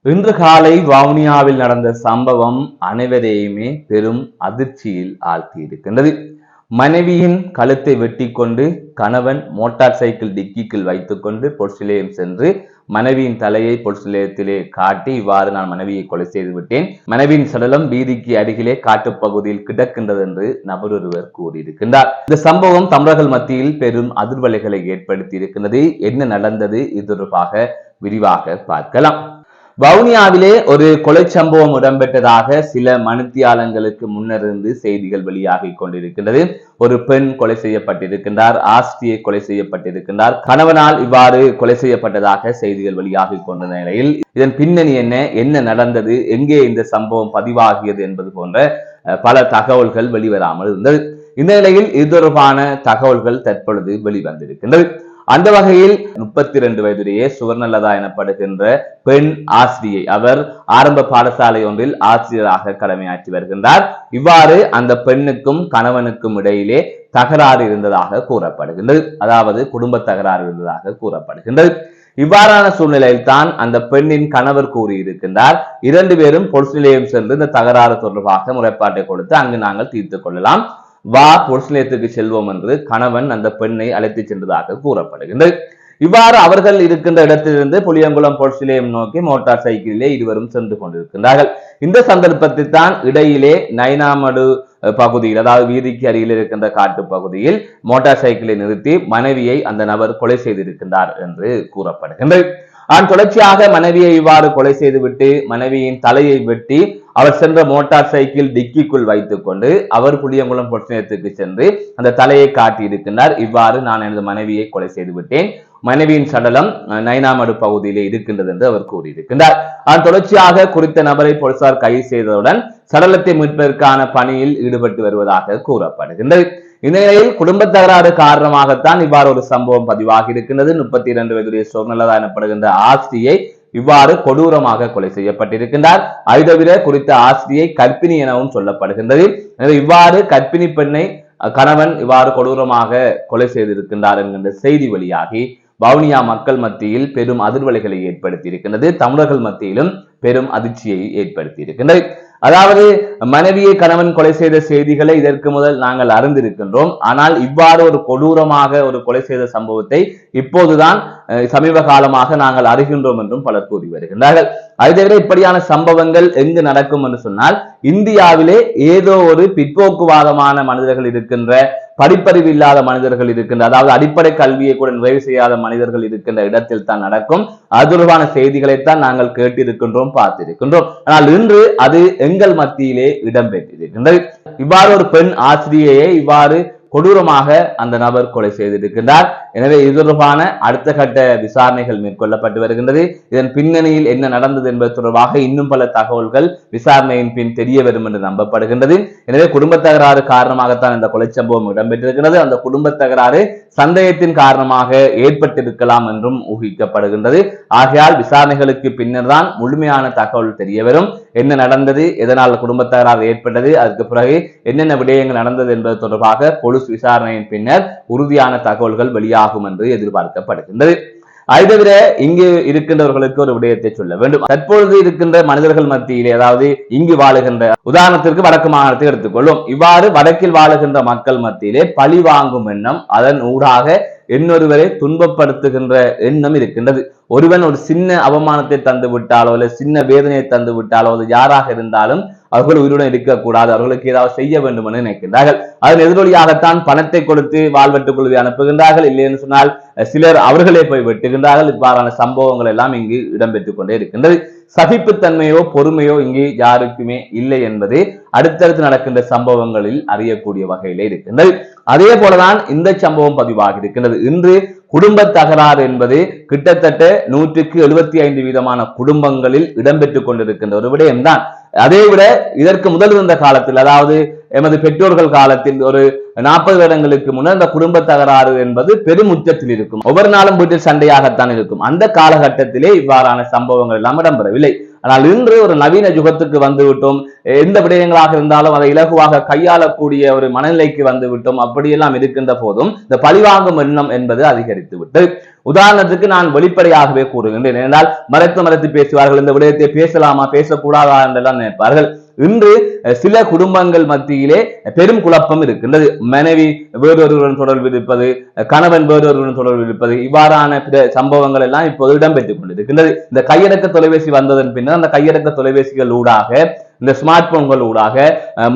இன்று காலை வவுனியாவில் நடந்த சம்பவம் அனைவரையுமே பெரும் அதிர்ச்சியில் ஆழ்த்தியிருக்கின்றது. மனைவியின் கழுத்தை வெட்டி கொண்டு கணவன் மோட்டார் சைக்கிள் டிக்கிக்குள் வைத்துக் கொண்டு பொலிஸ் நிலையம் சென்று மனைவியின் தலையை பொலிஸ் நிலையத்திலே காட்டி, இவ்வாறு நான் மனைவியை கொலை செய்து விட்டேன், மனைவியின் சடலம் வீதிக்கு அருகிலே காட்டுப்பகுதியில் கிடக்கின்றது என்று நபர் ஒருவர் கூறியிருக்கின்றார். இந்த சம்பவம் தமிழர்கள் மத்தியில் பெரும் அதிர்வலைகளை ஏற்படுத்தி இருக்கின்றது. என்ன நடந்தது? இது தொடர்பாக விரிவாக பார்க்கலாம். வவுனியாவிலே ஒரு கொலை சம்பவம் இடம்பெற்றதாக சில மணித்தியாலங்களுக்கு முன்னிருந்து செய்திகள் வெளியாகி கொண்டிருக்கின்றது. ஒரு பெண் கொலை செய்யப்பட்டிருக்கின்றார், ஆஸ்தியை கொலை செய்யப்பட்டிருக்கின்றார், கணவனால் இவ்வாறு கொலை செய்யப்பட்டதாக செய்திகள் வெளியாகி கொண்ட நிலையில் இதன் பின்னணி என்ன நடந்தது, எங்கே இந்த சம்பவம் பதிவாகியது என்பது போன்ற பல தகவல்கள் வெளிவராமல் இருந்தது. இந்த நிலையில் இது தொடர்பான தகவல்கள் தற்பொழுது வெளிவந்திருக்கின்றது. அந்த வகையில் 32 வயதுடைய சுவர்ணலதா எனப்படுகின்ற பெண் ஆசிரியை, அவர் ஆரம்ப பாடசாலை ஒன்றில் ஆசிரியராக கடமையாற்றி வருகின்றார். இவ்வாறு அந்த பெண்ணுக்கும் கணவனுக்கும் இடையிலே தகராறு இருந்ததாக கூறப்படுகின்றது. அதாவது குடும்ப தகராறு இருந்ததாக கூறப்படுகின்றது. இவ்வாறான சூழ்நிலையில் தான் அந்த பெண்ணின் கணவர் கூறியிருக்கின்றார், 2 பேரும் பொலிஸ் நிலையம் சென்று இந்த தகராறு தொடர்பாக முறைப்பாட்டை கொடுத்து அங்கு நாங்கள் தீர்த்துக் கொள்ளலாம், வா பொலிஸ் நிலையத்துக்கு செல்வோம் என்று கணவன் அந்த பெண்ணை அழைத்து சென்றதாக கூறப்படுகின்றது. இவ்வாறு அவர்கள் இருக்கின்ற இடத்திலிருந்து புளியங்குளம் பொலிஸ் நிலையம் நோக்கி மோட்டார் சைக்கிளிலே இருவரும் சென்று கொண்டிருக்கின்றார்கள். இந்த சந்தர்ப்பத்தில் தான் இடையிலே நைனாமடு பகுதியில், அதாவது வீதிக்கு அருகில் இருக்கின்ற காட்டு பகுதியில் மோட்டார் சைக்கிளை நிறுத்தி மனைவியை அந்த நபர் கொலை செய்திருக்கின்றார் என்று கூறப்படுகின்றது. தொடர்ச்சியாக மனைவியை இவ்வாறு கொலை செய்துவிட்டு மனைவியின் தலையை வெட்டி அவர் சென்ற மோட்டார் சைக்கிள் டிக்கிக்குள் வைத்துக் கொண்டு அவர் புளியங்குளம் பொலிஸ் நிலையத்துக்கு சென்று அந்த தலையை காட்டி இருக்கின்றார். இவ்வாறு நான் எனது மனைவியை கொலை செய்து விட்டேன், மனைவியின் சடலம் நைனாமடு பகுதியிலே இருக்கின்றது என்று அவர் கூறியிருக்கின்றார். தொடர்ச்சியாக குறித்த நபரை போலீசார் கைது செய்ததுடன் சடலத்தை மீட்பதற்கான பணியில் ஈடுபட்டு வருவதாக கூறப்படுகின்றது. இந்த நிலையில் குடும்ப தகராறு காரணமாகத்தான் இவ்வாறு ஒரு சம்பவம் பதிவாகி இருக்கின்றது. 32 வயதுடைய சுவர்ணலதா எனப்படுகின்ற ஆசிரியை இவ்வாறு கொடூரமாக கொலை செய்யப்பட்டிருக்கின்றார். அது தவிர குறித்த ஆசிரியை கர்ப்பிணி எனவும் சொல்லப்படுகின்றது. எனவே இவ்வாறு கர்ப்பிணி பெண்ணை கணவன் இவ்வாறு கொடூரமாக கொலை செய்திருக்கின்றார் என்கின்ற செய்தி வெளியாகி வவுனியா மக்கள் மத்தியில் பெரும் அதிர்வலைகளை ஏற்படுத்தி இருக்கின்றது. தமிழர்கள் மத்தியிலும் பெரும் அதிர்ச்சியை ஏற்படுத்தி இருக்கின்றது. அதாவது மனைவியை கணவன் கொலை செய்த செய்திகளை இதற்கு முதல் நாங்கள் அறிந்திருக்கின்றோம். ஆனால் இவ்வாறு ஒரு கொடூரமாக ஒரு கொலை செய்த சம்பவத்தை இப்போதுதான் சமீப காலமாக நாங்கள் அறிகின்றோம் என்றும் பலர் கூறி வருகின்றார்கள். அதை தவிர இப்படியான சம்பவங்கள் எங்கு நடக்கும் என்று சொன்னால், இந்தியாவிலே ஏதோ ஒரு பிற்போக்குவாதமான மனிதர்கள் இருக்கின்ற, படிப்பறிவு இல்லாத மனிதர்கள் இருக்கின்ற, அதாவது அடிப்படை கல்வியை கூட நிறைவு செய்யாத மனிதர்கள் இருக்கின்ற இடத்தில் தான் நடக்கும். அது தொடர்பான செய்திகளைத்தான் நாங்கள் கேட்டிருக்கின்றோம், பார்த்திருக்கின்றோம். ஆனால் இன்று அது எங்கள் மத்தியிலே இடம்பெற்றிருக்கின்றது. இவ்வாறு ஒரு பெண் ஆசிரியையை இவ்வாறு கொடூரமாக அந்த நபர் கொலை செய்திருக்கின்றார். எனவே இது தொடர்பான அடுத்த கட்ட விசாரணைகள் மேற்கொள்ளப்பட்டு வருகின்றது. இதன் பின்னணியில் என்ன நடந்தது என்பது தொடர்பாக இன்னும் பல தகவல்கள் விசாரணையின் பின் தெரிய வரும் என்று நம்பப்படுகின்றது. எனவே குடும்ப தகராறு காரணமாகத்தான் இந்த கொலை சம்பவம் இடம்பெற்றிருக்கிறது. அந்த குடும்ப தகராறு சந்தேகத்தின் காரணமாக ஏற்பட்டிருக்கலாம் என்றும் ஊகிக்கப்படுகின்றது. ஆகையால் விசாரணைகளுக்கு பின்னர் தான் முழுமையான தகவல் தெரிய வரும். என்ன நடந்தது, எதனால் குடும்ப தகராறு ஏற்பட்டது, அதற்கு பிறகு என்னென்ன விடயங்கள் நடந்தது என்பது தொடர்பாக பொலிஸ் விசாரணையின் பின்னர் உறுதியான தகவல்கள் வெளியாகும் என்று எதிர்பார்க்கப்படுகின்றது. அதை தவிர இங்கு இருக்கின்றவர்களுக்கு ஒரு விடயத்தை சொல்ல வேண்டும். தற்பொழுது இருக்கின்ற மனிதர்கள் மத்தியிலே, அதாவது இங்கு வாழுகின்ற, உதாரணத்திற்கு வடக்கு மாகாணத்தை எடுத்துக்கொள்ளும், இவ்வாறு வடக்கில் வாழுகின்ற மக்கள் மத்தியிலே பழி வாங்கும் எண்ணம், அதன் ஊடாக இன்னொருவரை துன்பப்படுத்துகின்ற எண்ணம் இருக்கின்றது. ஒருவன் ஒரு சின்ன அவமானத்தை தந்து விட்டாலோ அல்ல சின்ன வேதனையை தந்து விட்டாலோ அது யாராக இருந்தாலும் அவர்கள் உயிருடன் இருக்கக்கூடாது, அவர்களுக்கு ஏதாவது செய்ய வேண்டும் என்று நினைக்கின்றார்கள். அதன் எதிரொலியாகத்தான் பணத்தை கொடுத்து வாழ்வெட்டுக் குழுவை அனுப்புகின்றார்கள். இல்லை என்று சொன்னால் சிலர் அவர்களே போய் வெட்டுகின்றார்கள். இவ்வாறான சம்பவங்கள் எல்லாம் இங்கு இடம்பெற்றுக் கொண்டே இருக்கின்றது. சகிப்புத்தன்மையோ பொறுமையோ இங்கு யாருக்குமே இல்லை என்பது அடுத்தடுத்து நடக்கின்ற சம்பவங்களில் அறியக்கூடிய வகையிலே இருக்கின்றது. அதே போலதான் இந்த சம்பவம் பதிவாகி இருக்கின்றது. இன்று குடும்ப தகராறு என்பது கிட்டத்தட்ட 175% குடும்பங்களில் இடம்பெற்றுக் கொண்டிருக்கின்ற ஒரு விடயம்தான். அதை விட இதற்கு முதல் இருந்த காலத்தில், அதாவது எமது பெற்றோர்கள் காலத்தில் ஒரு 40 வருடங்களுக்கு முன்னர் இந்த குடும்ப தகராறு என்பது பெரும் உச்சத்தில் இருக்கும். ஒவ்வொரு நாளும் வீட்டில் சண்டையாகத்தான் இருக்கும். அந்த காலகட்டத்திலே இவ்வாறான சம்பவங்கள் எல்லாம் இடம்பெறவில்லை. ஆனால் இன்று ஒரு நவீன யுகத்துக்கு வந்து விட்டோம். எந்த விடயங்களாக இருந்தாலும் அதை இலகுவாக கையாளக்கூடிய ஒரு மனநிலைக்கு வந்து விட்டோம். அப்படியெல்லாம் இருக்கின்ற போதும் இந்த பழிவாங்கும் எண்ணம் என்பது அதிகரித்து விட்டு உதாரணத்துக்கு நான் வெளிப்படையாகவே கூறுகின்றேன். என்றால் மறைத்து பேசுவார்கள், இந்த விடயத்தை பேசலாமா பேசக்கூடாதா என்றெல்லாம் நினைப்பார்கள். இன்று சில குடும்பங்கள் மத்தியிலே பெரும் குழப்பம் இருக்கின்றது. மனைவி வேறொருவருடன் தொடர்பு இருப்பது, கணவன் வேறொருவருடன் தொடர்பு இருப்பது, இவ்வாறான சம்பவங்கள் எல்லாம் இப்போது இடம்பெற்றுக் கொண்டிருக்கின்றது. இந்த கையடக்க தொலைபேசி வந்ததன் பின்னர் அந்த கையடக்க தொலைபேசிகள் ஊடாக, இந்த ஸ்மார்ட் போன்கள் ஊடாக,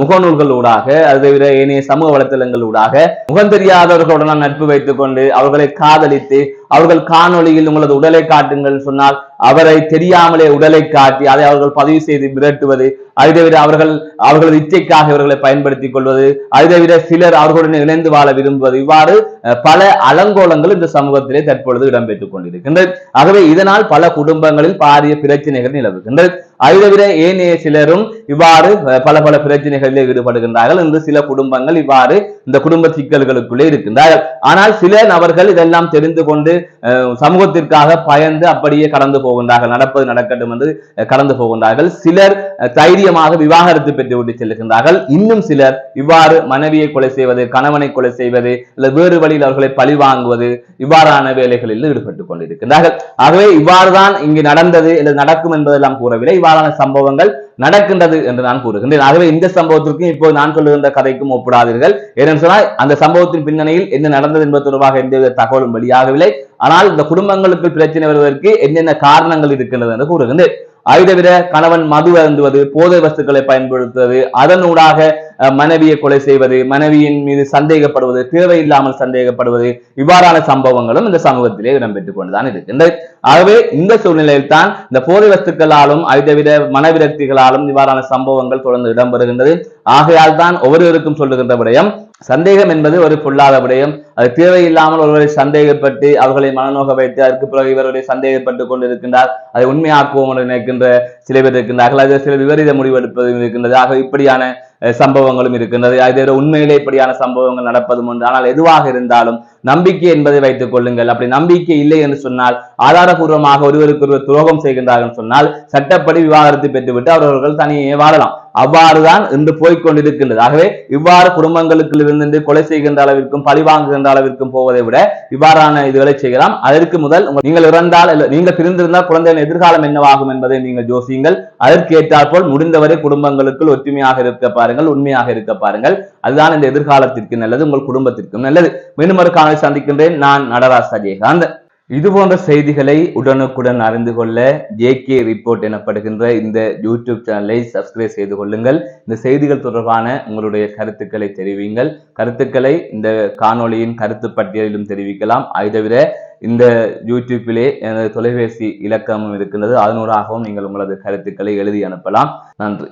முகநூல்கள் ஊடாக, அதை விட ஏனைய சமூக வலைத்தளங்கள் ஊடாக முகம் தெரியாதவர்களுடன் நட்பு வைத்துக் கொண்டு அவர்களை காதலித்து அவர்கள் காணொலியில் உங்களது உடலை காட்டுங்கள் சொன்னால் அவரை தெரியாமலே உடலை காட்டி அதை அவர்கள் பதிவு செய்து மிரட்டுவது, அதை விட அவர்களது இச்சைக்காக இவர்களை பயன்படுத்திக் கொள்வது, அதை விட சிலர் அவர்களுடன் இணைந்து வாழ விரும்புவது, இவ்வாறு பல அலங்கோலங்கள் இந்த சமூகத்திலே தற்பொழுது இடம்பெற்றுக் கொண்டிருக்கின்றது. ஆகவே இதனால் பல குடும்பங்களில் பாரிய பிரச்சனைகள் நிலவுகின்றது. அதை விட ஏனைய சிலரும் இவ்வாறு பல பல பிரச்சனைகளில் ஈடுபடுகின்றார்கள். இன்று சில குடும்பங்கள் இவ்வாறு இந்த குடும்ப சிக்கல்களுக்குள்ளே இருக்கின்றார்கள். ஆனால் சில நபர்கள் இதெல்லாம் தெரிந்து கொண்டு சமூகத்திற்காக பயந்து அப்படியே கடந்து போகின்றார்கள். நடப்பது நடக்கட்டும் என்று கடந்து போகின்றார்கள். சிலர் தைரியமாக விவாகரத்து பெற்றுவிட்டு செல்கின்றார்கள். இன்னும் சிலர் இவ்வாறு மனைவியை கொலை செய்வது, கணவனை கொலை செய்வது, அல்லது வேறு வழியில் அவர்களை பழி வாங்குவது, இவ்வாறான வேலைகளில் ஈடுபட்டுக் கொண்டிருக்கின்றார்கள். ஆகவே இவ்வாறுதான் இங்கு நடந்தது அல்லது நடக்கும் என்பதெல்லாம் கூறவில்லை, இவ்வாறான சம்பவங்கள் நடக்கின்றது என்று நான் கூறுகின்றேன். ஆகவே இந்த சம்பவத்திற்கும் இப்போ நான் சொல்லுகின்ற கதைக்கும் ஒப்பிடாதீர்கள். ஏனென்று சொன்னால் அந்த சம்பவத்தின் பின்னணியில் என்ன நடந்தது என்பது தொடர்பாக எந்தவித தகவலும் வெளியாகவில்லை. ஆனால் இந்த குடும்பங்களுக்கு பிரச்சனை வருவதற்கு என்னென்ன காரணங்கள் இருக்கின்றது என்று கூறுகின்றேன். அதை விட கணவன் மது அருந்துவது, போதை வஸ்துக்களை பயன்படுத்துவது, அதனூடாக மனைவியை கொலை செய்வது, மனைவியின் மீது சந்தேகப்படுவது, தேவையில்லாமல் சந்தேகப்படுவது, இவ்வாறான சம்பவங்களும் இந்த சமூகத்திலே இடம்பெற்றுக் கொண்டுதான் இருக்கின்றது. ஆகவே இந்த சூழ்நிலையில் தான் இந்த போதை வஸ்துக்களாலும் அதை விட மனவிரக்திகளாலும் இவ்வாறான சம்பவங்கள் தொடர்ந்து இடம்பெறுகின்றது. ஆகையால் தான் ஒவ்வொருவருக்கும் சொல்லுகின்ற விடயம், சந்தேகம் என்பது ஒரு பொல்லாத விடயம். அது தேவையில்லாமல் ஒருவரை சந்தேகப்பட்டு அவர்களை மனநோக வைத்து அதற்கு பிறகு இவர்களை சந்தேகப்பட்டுக் கொண்டிருக்கின்றார், அதை உண்மையாக்குவோம் என்று நினைக்கின்ற சில பேர் இருக்கின்றார்கள். அது சில விபரீத முடிவெடுப்பதும் இருக்கின்றது. ஆக இப்படியான சம்பவங்களும் இருக்கின்றது. அதே உண்மையிலே இப்படியான சம்பவங்கள் நடப்பதும் உண்டு. ஆனால் எதுவாக இருந்தாலும் நம்பிக்கை என்பதை வைத்துக் கொள்ளுங்கள். அப்படி நம்பிக்கை இல்லை என்று சொன்னால், ஆதாரபூர்வமாக ஒருவருக்கு ஒருவர் துரோகம் செய்கின்றார்கள் சொன்னால் சட்டப்படி விவாகரத்து பெற்றுவிட்டு அவர்கள் தனியே வாழலாம். அவ்வாறுதான் இன்று போய்கொண்டிருக்கின்றது. ஆகவே இவ்வாறு குடும்பங்களுக்கு இருந்து கொலை செய்கின்ற அளவிற்கும் பழி வாங்குகின்ற அளவிற்கும் போவதை விட இவ்வாறான இதுகளை செய்யலாம். அதற்கு முதல் நீங்கள் இறந்தால், நீங்கள் பிரிந்திருந்தால் குழந்தைகளின் எதிர்காலம் என்னவாகும் என்பதை நீங்கள் யோசியுங்கள். அதற்கு ஏற்றாற்போல் முடிந்தவரை குடும்பங்களுக்குள் ஒற்றுமையாக இருக்க பாருங்கள், உண்மையாக இருக்க பாருங்கள். அதுதான் இந்த எதிர்காலத்திற்கு நல்லது, உங்கள் குடும்பத்திற்கும் நல்லது. மீண்டும் ஒரு காணொளி சந்திக்கின்றேன். நான் நடராஜ் அஜயகாந்த். இது போன்ற செய்திகளை உடனுக்குடன் அறிந்து கொள்ள ஜேகே ரிப்போர்ட் எனப்படுகின்ற இந்த யூடியூப் சேனலை சப்ஸ்கிரைப் செய்து கொள்ளுங்கள். இந்த செய்திகள் தொடர்பான உங்களுடைய கருத்துக்களை தெரிவிங்கள். கருத்துக்களை இந்த காணொளியின் கருத்து பட்டியலிலும் தெரிவிக்கலாம். அதை தவிர இந்த யூடியூப்பிலே தொலைபேசி இலக்கமும் இருக்கின்றது, அதனூடாகவும் நீங்கள் உங்களது கருத்துக்களை எழுதி அனுப்பலாம். நன்றி.